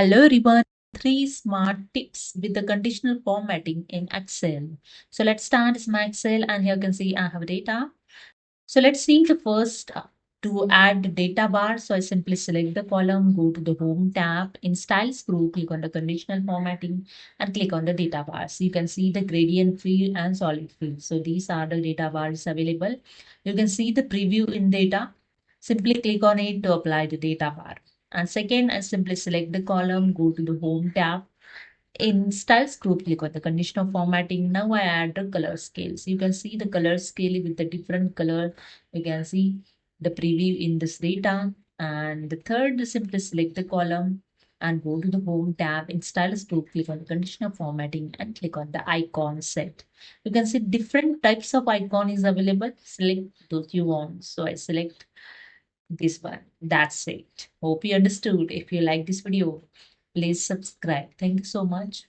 Hello everyone. Three smart tips with the conditional formatting in Excel. So let's start. It's my Excel, and here you can see I have data. So let's see the first to add the data bar. So I simply select the column, go to the Home tab. In Styles group, click on the conditional formatting and click on the data bars. You can see the gradient field and solid field. So these are the data bars available. You can see the preview in data. Simply click on it to apply the data bar. And second, I simply select the column, go to the Home tab. In styles group, click on the conditional formatting. Now I add the color scales. You can see the color scale with the different color. You can see the preview in this data. And the third, simply select the column and go to the home tab. In styles group, click on the conditional formatting and click on the icon set. You can see different types of icon is available. Select those you want. So I select this one. That's it. Hope you understood. If you like this video, please subscribe. Thank you so much.